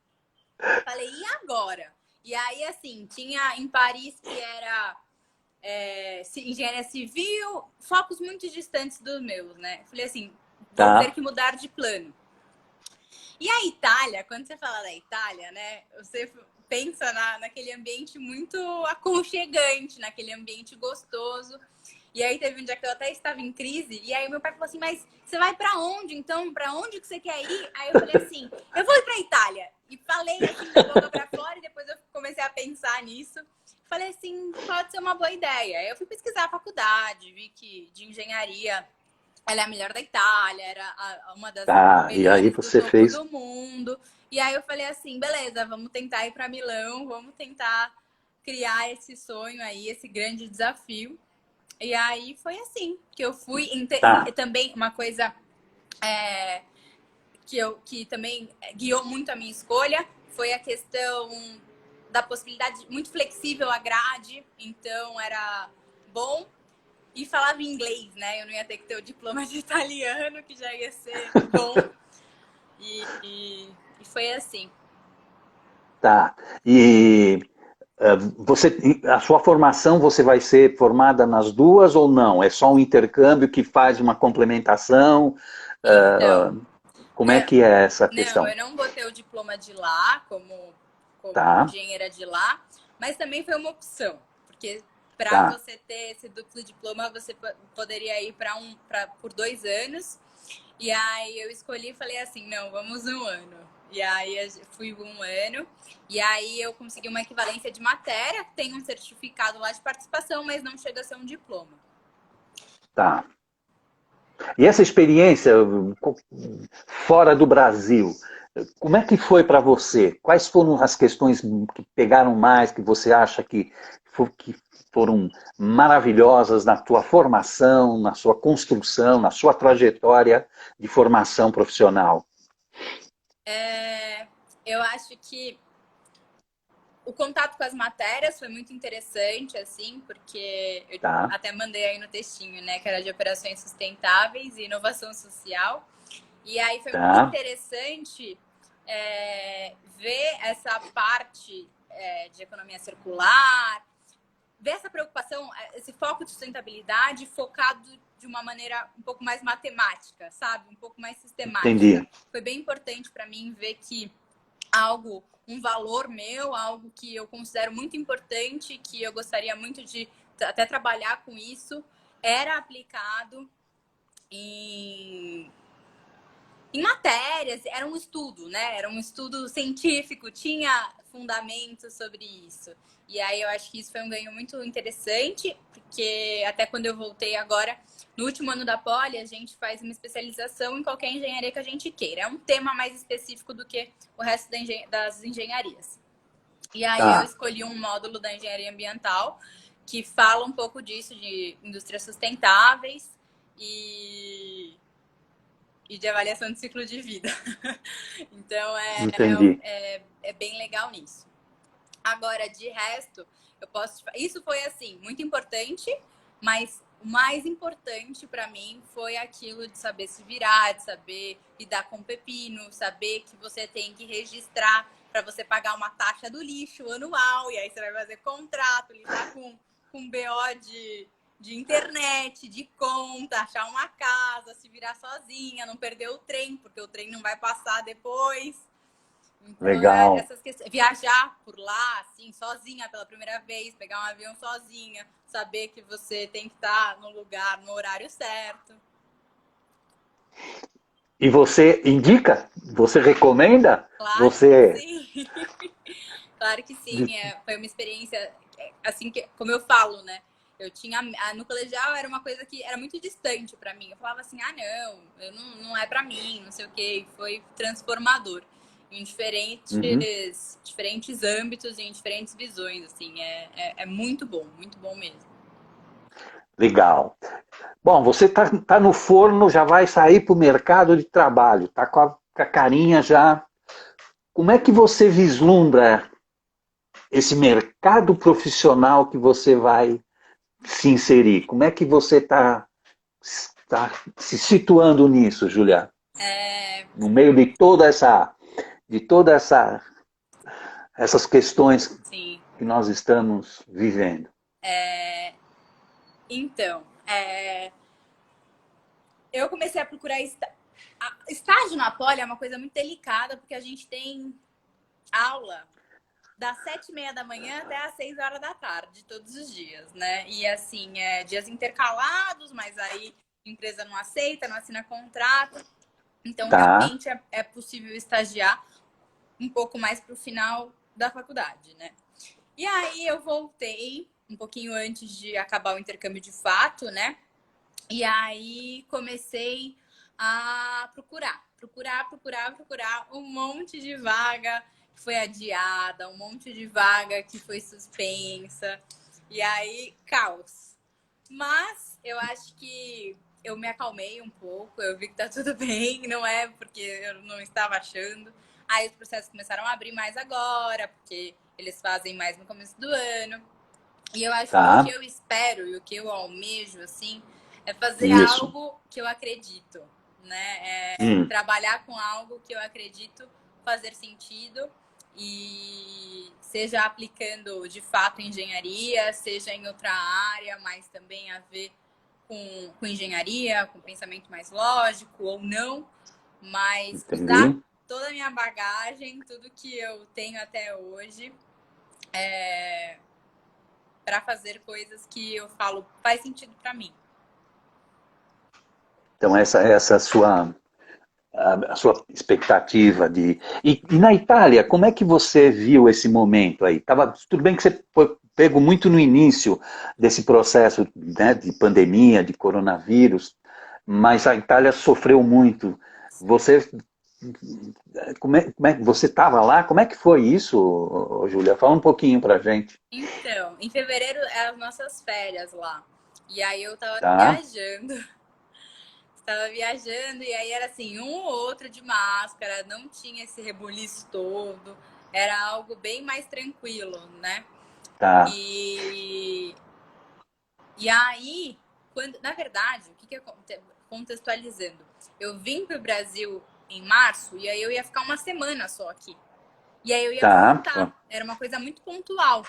Falei, e agora? E aí, assim, tinha em Paris que era engenharia civil, focos muito distantes dos meus, né? Falei assim, vou ter tá, que mudar de plano. E a Itália, quando você fala da Itália, né? Você pensa naquele ambiente muito aconchegante, naquele ambiente gostoso. E aí teve um dia que eu até estava em crise, e aí meu pai falou assim, mas você vai para onde então? Para onde que você quer ir? Aí eu falei assim, eu vou ir para Itália. E falei assim da boca para fora, e depois eu comecei a pensar nisso. Falei assim, pode ser uma boa ideia. Aí eu fui pesquisar a faculdade, vi que de engenharia ela é a melhor da Itália, era uma das tá. E aí melhores do você topo fez, do mundo. E aí eu falei assim, beleza, vamos tentar ir para Milão, vamos tentar criar esse sonho aí, esse grande desafio. E aí foi assim que eu fui. E tá, também uma coisa que também guiou muito a minha escolha foi a questão da possibilidade muito flexível a grade, então era bom e falava inglês, né? Eu não ia ter que ter o diploma de italiano, que já ia ser bom. E foi assim. tá. E você, a sua formação, você vai ser formada nas duas ou não? É só um intercâmbio que faz uma complementação? Então, Como é não, que é essa não, questão? eu não vou ter o diploma de lá, como Tá, engenheira de lá, mas também foi uma opção, porque para tá, você ter esse duplo diploma, você poderia ir por 2 anos. E aí eu escolhi e falei assim, não, vamos um ano. E aí eu fui um ano, e aí eu consegui uma equivalência de matéria, tem um certificado lá de participação, mas não chega a ser um diploma. tá. E essa experiência fora do Brasil, como é que foi para você? Quais foram as questões que pegaram mais, que você acha que foram maravilhosas na tua formação, na sua construção, na sua trajetória de formação profissional? Eu acho que o contato com as matérias foi muito interessante, assim, porque eu Tá, até mandei aí no textinho, né, que era de operações sustentáveis e inovação social. E aí foi muito tá, interessante ver essa parte de economia circular, ver essa preocupação, esse foco de sustentabilidade focado de uma maneira um pouco mais matemática, sabe? Um pouco mais sistemática. Entendi. Foi bem importante para mim ver que um valor meu, algo que eu considero muito importante, que eu gostaria muito de até trabalhar com isso, era aplicado em matérias, era um estudo, né? Era um estudo científico, tinha fundamentos sobre isso. E aí eu acho que isso foi um ganho muito interessante, porque até quando eu voltei agora, no último ano da Poli, a gente faz uma especialização em qualquer engenharia que a gente queira. É um tema mais específico do que o resto das engenharias. E aí eu escolhi um módulo da engenharia ambiental que fala um pouco disso, de indústrias sustentáveis e de avaliação de ciclo de vida. Então, é bem legal nisso. Agora, de resto, isso foi, assim, muito importante, mas o mais importante para mim foi aquilo de saber se virar, de saber lidar com pepino, saber que você tem que registrar para você pagar uma taxa do lixo anual, e aí você vai fazer contrato, lidar com BO de internet, de conta, achar uma casa, se virar sozinha, não perder o trem, porque o trem não vai passar depois. Então, legal. Essas questões, viajar por lá, assim, sozinha pela primeira vez, pegar um avião sozinha, saber que você tem que estar no lugar, no horário certo. E você indica? Você recomenda? Claro Você... que sim. Claro que sim. Foi uma experiência, assim, como eu falo, né? Eu tinha no colegial era uma coisa que era muito distante para mim. Eu falava assim, não é para mim, não sei o quê. E foi transformador em diferentes âmbitos e em diferentes visões, assim. É muito bom mesmo. Legal. Bom, você tá no forno, já vai sair para o mercado de trabalho, tá com a carinha já. Como é que você vislumbra esse mercado profissional que você vai se inserir? Como é que você está se situando nisso, Julia? No meio de toda essas questões Sim. que nós estamos vivendo. Então, eu comecei a procurar estágio na Poli é uma coisa muito delicada, porque a gente tem aula das 7h30 da manhã até às 6 horas da tarde, todos os dias, né? E assim, dias intercalados, mas aí a empresa não aceita, não assina contrato. Então, Tá, realmente é possível estagiar um pouco mais para o final da faculdade, né? E aí eu voltei um pouquinho antes de acabar o intercâmbio de fato, né? E aí comecei a procurar um monte de vaga que foi adiada, um monte de vaga que foi suspensa. E aí, caos. Mas eu acho que eu me acalmei um pouco, eu vi que tá tudo bem, não é porque eu não estava achando. Aí os processos começaram a abrir mais agora, porque eles fazem mais no começo do ano. E eu acho que o que tá. eu espero e o que eu almejo, assim, é fazer Isso. algo que eu acredito, né? Hum, Trabalhar com algo que eu acredito fazer sentido e seja aplicando de fato engenharia, seja em outra área, mas também a ver com engenharia, com pensamento mais lógico ou não, mas usar entendi. toda a minha bagagem, tudo que eu tenho até hoje, para fazer coisas que eu falo faz sentido para mim. Então, essa a sua expectativa de. E na Itália, como é que você viu esse momento aí? Tudo bem que você foi pego muito no início desse processo, né, de pandemia, de coronavírus, mas a Itália sofreu muito. Você, você estava lá? Como é que foi isso, Júlia? Fala um pouquinho para gente. Então, em fevereiro é as nossas férias lá. E aí eu tava Tá, viajando. Estava viajando e aí era assim, um ou outro de máscara, não tinha esse rebuliço todo. Era algo bem mais tranquilo, né? tá, E, e aí, na verdade, o que contextualizando? Eu vim para o Brasil em março e aí eu ia ficar uma semana só aqui. E aí eu ia Tá. voltar. Era uma coisa muito pontual.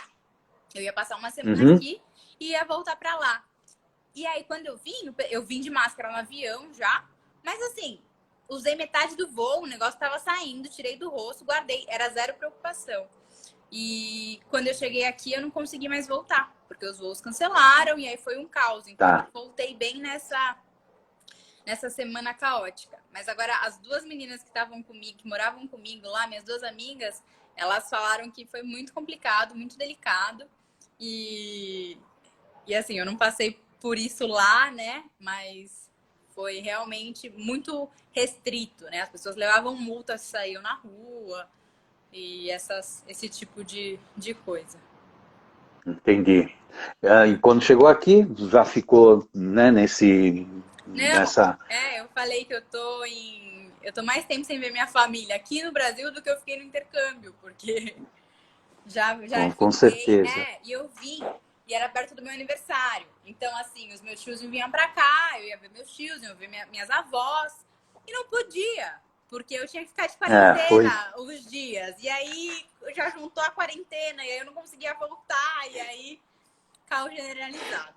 Eu ia passar uma semana Uhum. aqui e ia voltar pra lá. E aí, quando eu vim de máscara no avião já. Mas assim, usei metade do voo, o negócio tava saindo, tirei do rosto, guardei. Era zero preocupação. E quando eu cheguei aqui, eu não consegui mais voltar, porque os voos cancelaram e aí foi um caos. Então, eu Tá. voltei bem nessa semana caótica. Mas agora, as duas meninas que estavam comigo, que moravam comigo lá, minhas duas amigas, elas falaram que foi muito complicado, muito delicado. E, e assim, eu não passei por isso lá, né? Mas foi realmente muito restrito, né? As pessoas levavam multa se saíam na rua e esse tipo de coisa. Entendi. E quando chegou aqui, já ficou, né, Não, nessa. eu falei que eu tô mais tempo sem ver minha família aqui no Brasil do que eu fiquei no intercâmbio, porque já Com fiquei, certeza. e eu vim, e era perto do meu aniversário. Então, assim, os meus tios vinham pra cá, eu ia ver meus tios, eu ia ver minhas avós, e não podia, porque eu tinha que ficar de Foi quarentena os dias. E aí já juntou a quarentena, e aí eu não conseguia voltar, e aí caos generalizado.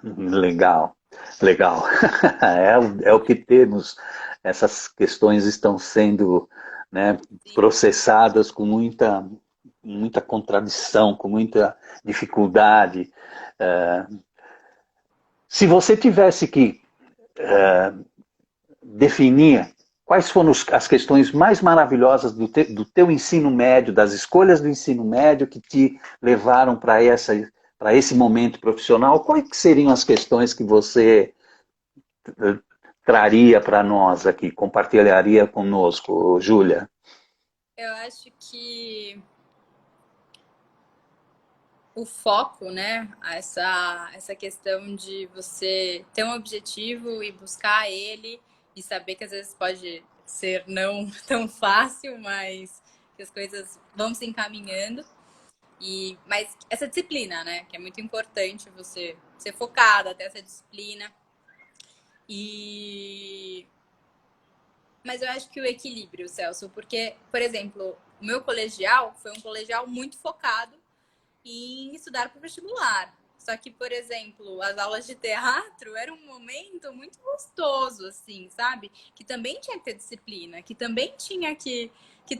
legal, legal. É o que temos. Essas questões estão sendo, né, Sim. processadas com muita contradição, com muita dificuldade. Eh, Se você tivesse que definir quais foram as questões mais maravilhosas do teu ensino médio, das escolhas do ensino médio que te levaram para esse momento profissional, quais seriam as questões que você traria para nós aqui, compartilharia conosco, Júlia? Eu acho que o foco, né? Essa questão de você ter um objetivo e buscar ele e saber que às vezes pode ser não tão fácil, mas que as coisas vão se encaminhando. Mas essa disciplina, né? Que é muito importante você ser focada, ter essa disciplina. E mas eu acho que o equilíbrio, Celso, porque, por exemplo, o meu colegial foi um colegial muito focado em estudar para o vestibular. Só que, por exemplo, as aulas de teatro era um momento muito gostoso, assim, sabe? Que também tinha que ter disciplina, que também tinha que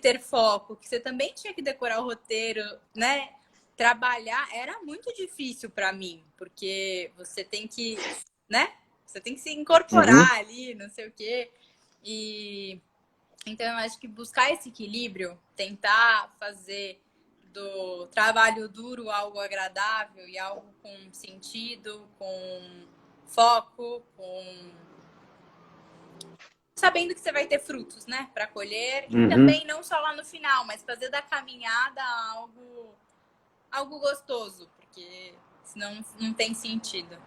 ter foco, que você também tinha que decorar o roteiro, né? Trabalhar era muito difícil para mim, porque você tem que, né? Você tem que se Uhum. incorporar ali, não sei o quê. E então eu acho que buscar esse equilíbrio, tentar fazer do trabalho duro algo agradável e algo com sentido, com foco, com sabendo que você vai ter frutos, né, para colher e Uhum. também não só lá no final, mas fazer da caminhada algo gostoso, porque senão não tem sentido.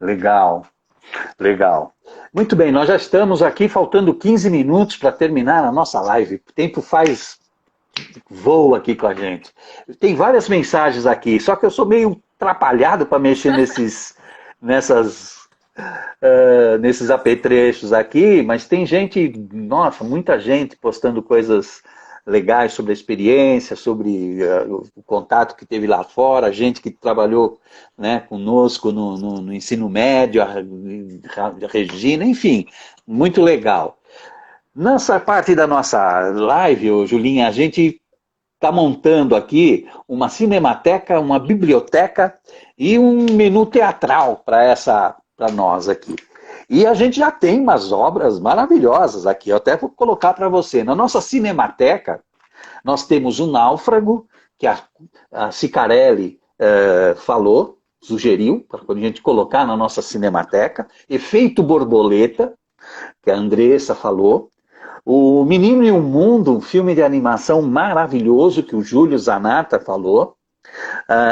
Legal, legal. Muito bem, nós já estamos aqui faltando 15 minutos para terminar a nossa live. O tempo voa aqui com a gente. Tem várias mensagens aqui, só que eu sou meio atrapalhado para mexer nessas, nesses apetrechos aqui, mas tem gente, nossa, muita gente postando coisas legais sobre a experiência, sobre o contato que teve lá fora, gente que trabalhou, né, conosco no ensino médio, a Regina, enfim, muito legal. Nessa parte da nossa live, ô, Julinha, a gente está montando aqui uma cinemateca, uma biblioteca e um menu teatral para nós aqui. E a gente já tem umas obras maravilhosas aqui. Eu até vou colocar para você. Na nossa cinemateca, nós temos o Náufrago, que a Cicarelli falou, sugeriu, para a gente colocar na nossa cinemateca. Efeito Borboleta, que a Andressa falou. O Menino e o Mundo, um filme de animação maravilhoso que o Júlio Zanata falou.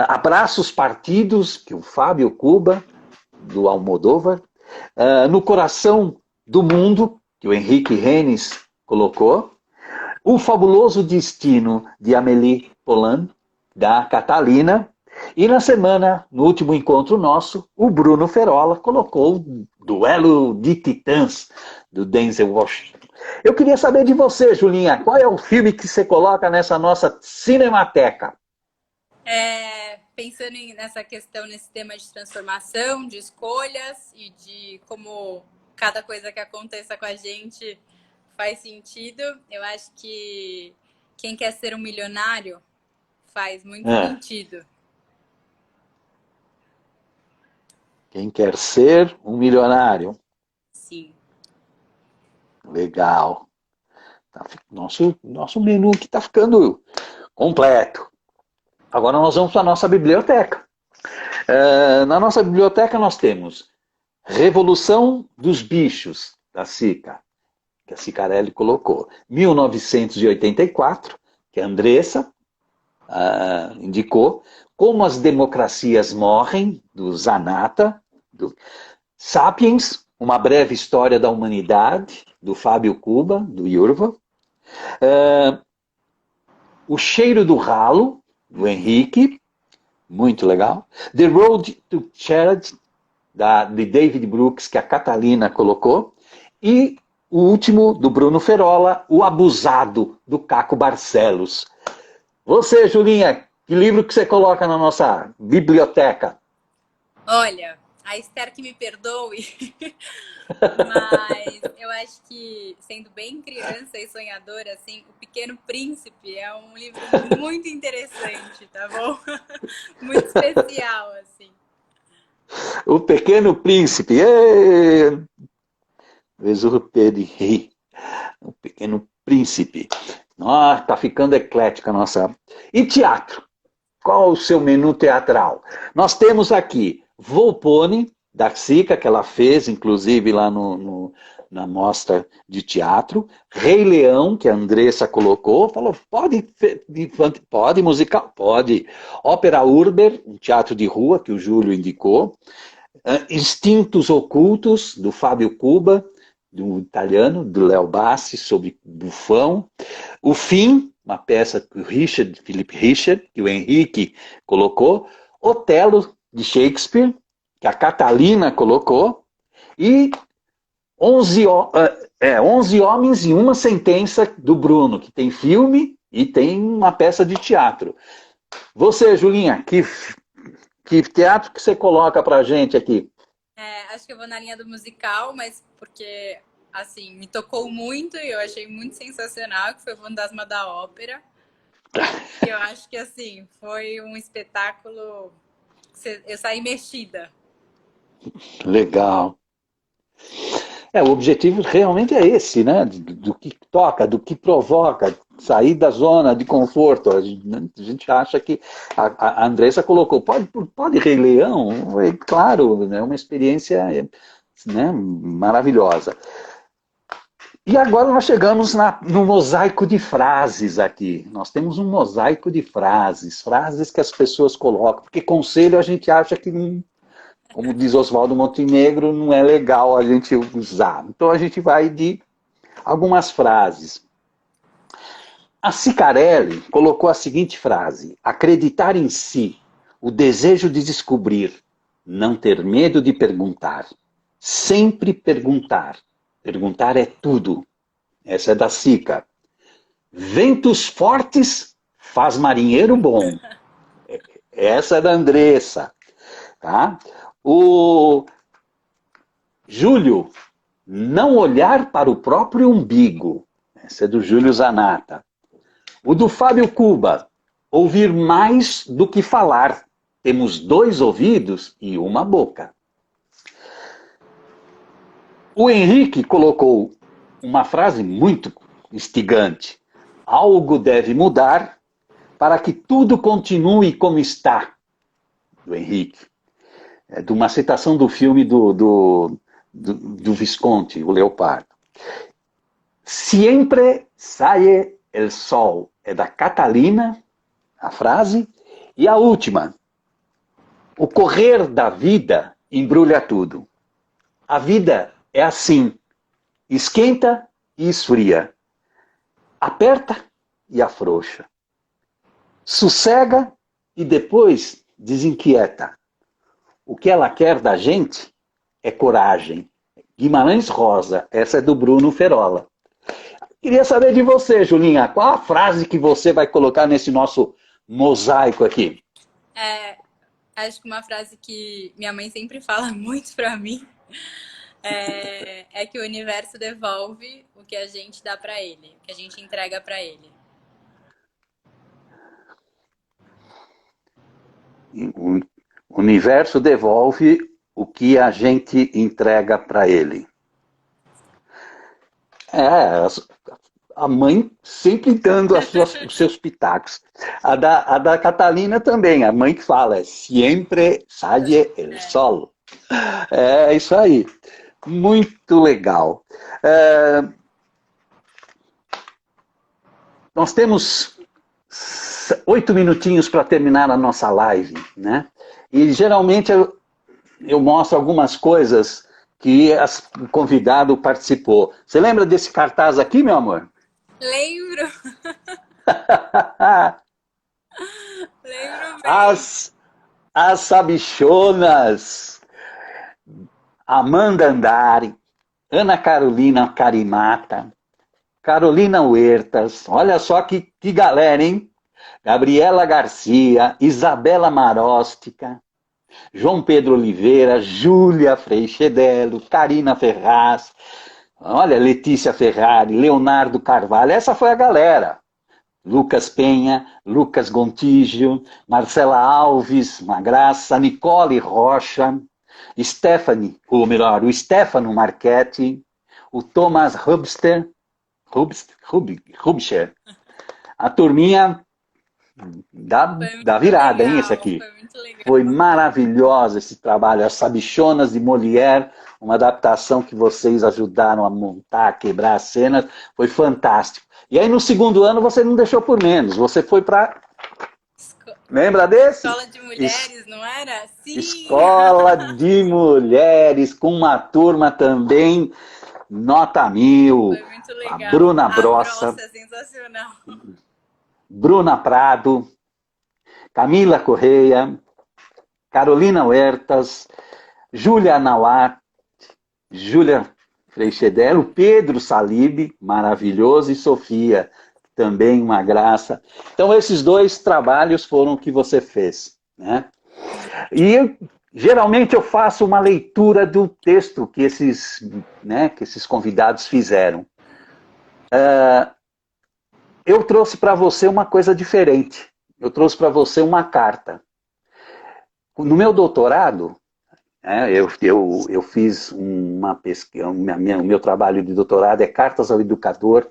Abraços Partidos, que o Fábio Cuba, do Almodóvar. No Coração do Mundo, que o Henrique Renes colocou. O Fabuloso Destino, de Amélie Poulain, da Catalina. E na semana, no último encontro nosso, o Bruno Ferola colocou o Duelo de Titãs, do Denzel Washington. Eu queria saber de você, Julinha, qual é o filme que você coloca nessa nossa cinemateca? Pensando nessa questão, nesse tema de transformação, de escolhas e de como cada coisa que aconteça com a gente faz sentido, eu acho que Quem Quer Ser um Milionário faz muito É, sentido. quem quer ser um milionário? Sim. Legal. Nosso menu que está ficando completo. Agora nós vamos para a nossa biblioteca. Na nossa biblioteca nós temos Revolução dos Bichos, da Sica, que a Cicarelli colocou. 1984, que a Andressa indicou. Como as Democracias Morrem, do Zanata. Sapiens, Uma Breve História da Humanidade, do Fábio Cuba, do Yurva. O Cheiro do Ralo, do Henrique, muito legal. The Road to Charity, de David Brooks, que a Catalina colocou. E o último, do Bruno Ferola, O Abusado, do Caco Barcelos. Você, Julinha, que livro que você coloca na nossa biblioteca? Olha, a Esther que me perdoe, mas eu acho que, sendo bem criança e sonhadora, assim, O Pequeno Príncipe é um livro muito interessante, tá bom? Muito especial, assim. O Pequeno Príncipe. Exupéry. O Pequeno Príncipe. Nossa, tá ficando eclética a nossa. E teatro? Qual o seu menu teatral? Nós temos aqui Volpone, da Sica, que ela fez, inclusive, lá na mostra de teatro. Rei Leão, que a Andressa colocou, falou, pode musical? Pode. Ópera Urber, um teatro de rua, que o Júlio indicou. Instintos Ocultos, do Fábio Cuba, do italiano, do Léo Bassi, sobre Bufão. O Fim, uma peça que o Philip Richard, que o Henrique colocou. Otelo, de Shakespeare, que a Catalina colocou. E 11 Homens e uma Sentença, do Bruno, que tem filme e tem uma peça de teatro. Você, Julinha, que teatro que você coloca pra gente aqui? Acho que eu vou na linha do musical, mas porque, assim, me tocou muito e eu achei muito sensacional, que foi o Fantasma da Ópera. E eu acho que, assim, foi um espetáculo que eu saí mexida. Legal. O objetivo realmente é esse, né? Do que toca, do que provoca, sair da zona de conforto. A gente acha que. A Andressa colocou, pode Rei Leão? Claro, é né? Uma experiência, né? Maravilhosa. E agora nós chegamos no mosaico de frases aqui. Nós temos um mosaico de frases que as pessoas colocam, porque conselho a gente acha que como diz Oswaldo Montenegro, não é legal a gente usar. Então a gente vai de algumas frases. A Cicarelli colocou a seguinte frase: acreditar em si, o desejo de descobrir, não ter medo de perguntar, sempre perguntar. Perguntar é tudo. Essa é da Cica. Ventos fortes faz marinheiro bom. Essa é da Andressa. Tá? O Júlio, não olhar para o próprio umbigo. Esse é do Júlio Zanata. O do Fábio Cuba, ouvir mais do que falar. Temos 2 ouvidos e uma boca. O Henrique colocou uma frase muito instigante. Algo deve mudar para que tudo continue como está. Do Henrique. É de uma citação do filme do Visconti, o Leopardo. Siempre sale el sol. É da Catalina, a frase. E a última. O correr da vida embrulha tudo. A vida é assim. Esquenta e esfria. Aperta e afrouxa. Sossega e depois desinquieta. O que ela quer da gente é coragem. Guimarães Rosa, essa é do Bruno Ferola. Queria saber de você, Julinha, qual a frase que você vai colocar nesse nosso mosaico aqui? É, acho que uma frase que minha mãe sempre fala muito pra mim é que o universo devolve o que a gente dá pra ele, o que a gente entrega pra ele. O universo devolve o que a gente entrega para ele. É, a mãe sempre dando os seus pitacos. A da Catalina também, a mãe que fala, sempre sale el sol. É isso aí. Muito legal. É, nós temos 8 minutinhos para terminar a nossa live, né? E geralmente eu mostro algumas coisas que o convidado participou. Você lembra desse cartaz aqui, meu amor? Lembro, lembro bem. As, as sabichonas, Amanda Andari, Ana Carolina Carimata, Carolina Huertas, olha só que galera, hein? Gabriela Garcia, Isabela Maróstica, João Pedro Oliveira, Júlia Freixedello, Karina Ferraz, olha, Letícia Ferrari, Leonardo Carvalho, essa foi a galera. Lucas Penha, Lucas Gontijo, Marcela Alves, uma graça, Nicole Rocha, Stephanie, ou melhor, o Stefano Marchetti, o Thomas Hubscher, a turminha Foi da muito virada, hein, esse legal, aqui. foi muito legal. Foi maravilhoso esse trabalho, as Sabichonas de Molière, uma adaptação que vocês ajudaram a montar, a quebrar as cenas, foi fantástico. E aí no segundo ano você não deixou por menos, você foi para... Lembra desse? Escola de mulheres, não era? Sim! Escola de Mulheres, com uma turma também, nota 1000. Foi muito A legal. Bruna A Brossa, Brossa, sensacional. Bruna Prado, Camila Correia, Carolina Huertas, Júlia Nauat, Júlia Freixedello, Pedro Salib, maravilhoso, e Sofia, também uma graça. Então, esses dois trabalhos foram o que você fez, né? E geralmente eu faço uma leitura do texto que esses convidados fizeram. Eu trouxe para você uma coisa diferente. Eu trouxe para você uma carta. No meu doutorado, eu fiz uma pesquisa, o meu trabalho de doutorado é Cartas ao Educador,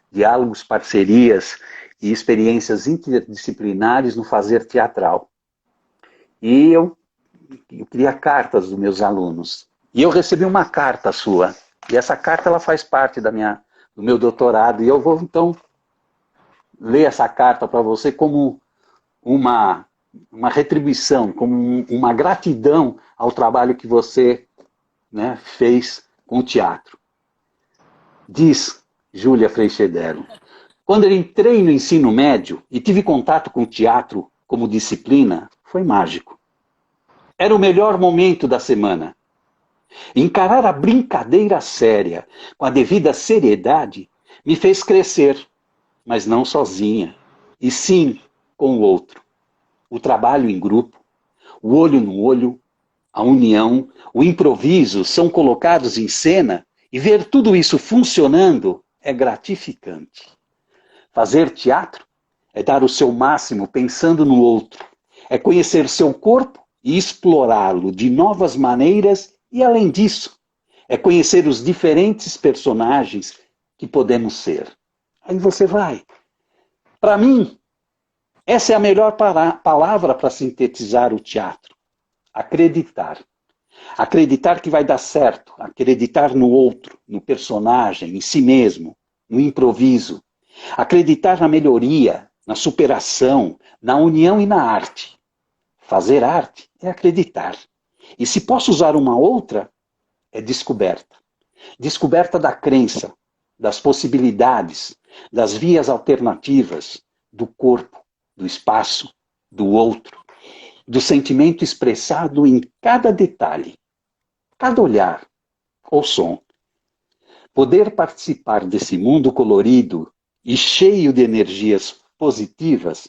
Diálogos, Parcerias e Experiências Interdisciplinares no Fazer Teatral. E eu queria cartas dos meus alunos. E eu recebi uma carta sua. E essa carta ela faz parte do meu doutorado. E eu vou, então, ler essa carta para você como uma retribuição, como uma gratidão ao trabalho que você, né, fez com o teatro. Diz Júlia Freixedello: quando eu entrei no ensino médio e tive contato com o teatro como disciplina, foi mágico. Era o melhor momento da semana. Encarar a brincadeira séria com a devida seriedade me fez crescer, mas não sozinha, e sim com o outro. O trabalho em grupo, o olho no olho, a união, o improviso são colocados em cena e ver tudo isso funcionando é gratificante. Fazer teatro é dar o seu máximo pensando no outro, é conhecer seu corpo e explorá-lo de novas maneiras e, além disso, é conhecer os diferentes personagens que podemos ser. Aí você vai. Para mim, essa é a melhor palavra para sintetizar o teatro. Acreditar. Acreditar que vai dar certo. Acreditar no outro, no personagem, em si mesmo, no improviso. Acreditar na melhoria, na superação, na união e na arte. Fazer arte é acreditar. E se posso usar uma outra, é descoberta. Descoberta da crença, das possibilidades, das vias alternativas, do corpo, do espaço, do outro, do sentimento expressado em cada detalhe, cada olhar ou som. poder participar desse mundo colorido e cheio de energias positivas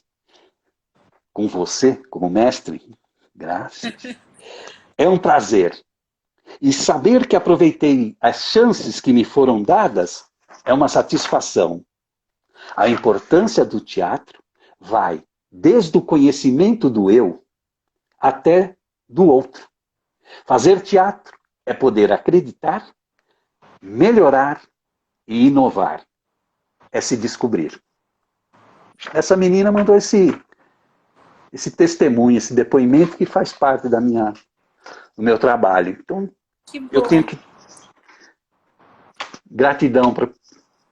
com você como mestre, graças, é um prazer. E saber que aproveitei as chances que me foram dadas é uma satisfação. A importância do teatro vai desde o conhecimento do eu até do outro. Fazer teatro é poder acreditar, melhorar e inovar. É se descobrir. Essa menina mandou esse testemunho, esse depoimento que faz parte do meu trabalho. Então, eu tenho que gratidão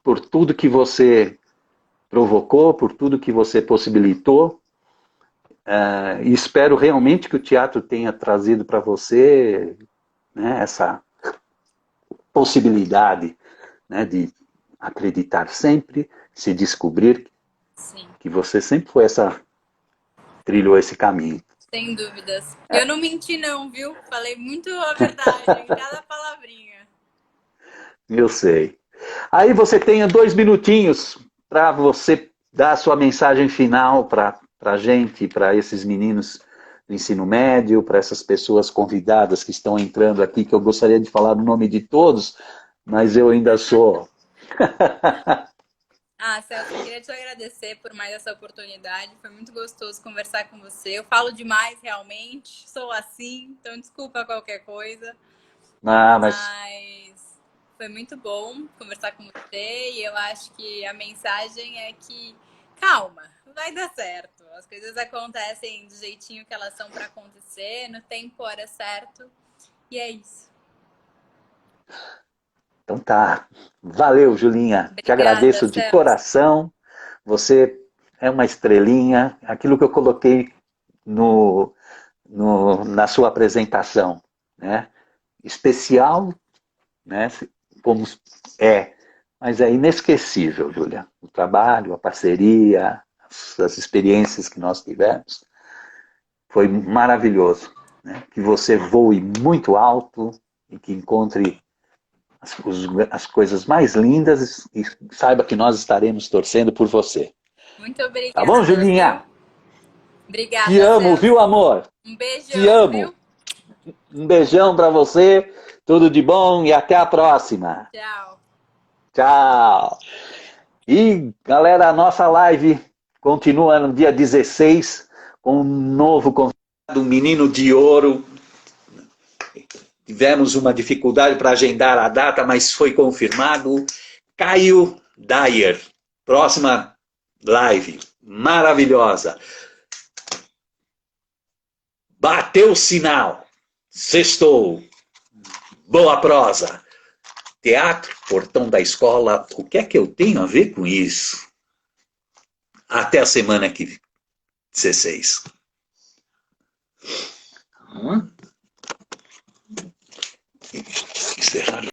por tudo que você provocou, por tudo que você possibilitou. E espero realmente que o teatro tenha trazido para você, né, essa possibilidade, né, de acreditar sempre, se descobrir. Sim. Que você sempre foi trilhou esse caminho. Sem dúvidas. Eu não menti não, viu? Falei muito a verdade em cada palavrinha. Eu sei. Aí você tenha 2 minutinhos para você dar a sua mensagem final para a gente, para esses meninos do ensino médio, para essas pessoas convidadas que estão entrando aqui, que eu gostaria de falar o nome de todos, mas eu ainda sou... Celso, eu queria te agradecer por mais essa oportunidade. Foi muito gostoso conversar com você. Eu falo demais, realmente. Sou assim, então desculpa qualquer coisa. Mas foi muito bom conversar com você. E eu acho que a mensagem é que, calma, vai dar certo. As coisas acontecem do jeitinho que elas são para acontecer, no tempo, hora certo. E é isso. Então tá. Valeu, Julinha. Obrigada, te agradeço de coração. Você é uma estrelinha. Aquilo que eu coloquei na sua apresentação, né? Especial, né? Como é, mas é inesquecível, Júlia. O trabalho, a parceria, as experiências que nós tivemos. Foi maravilhoso, né? Que você voe muito alto e que encontre as coisas mais lindas e saiba que nós estaremos torcendo por você. Muito obrigada. Tá bom, Julinha? Viu? Obrigada, te amo, Celso. Viu, amor? Um beijão, te amo. Viu? Um beijão pra você, tudo de bom e até a próxima. Tchau. Tchau. E, galera, a nossa live continua no dia 16 com um novo convidado, um menino de ouro. Tivemos uma dificuldade para agendar a data, mas foi confirmado. Caio Dyer. Próxima live. Maravilhosa. Bateu o sinal. Sextou. Boa prosa. Teatro, portão da escola. O que é que eu tenho a ver com isso? Até a semana que 16. Encerrar.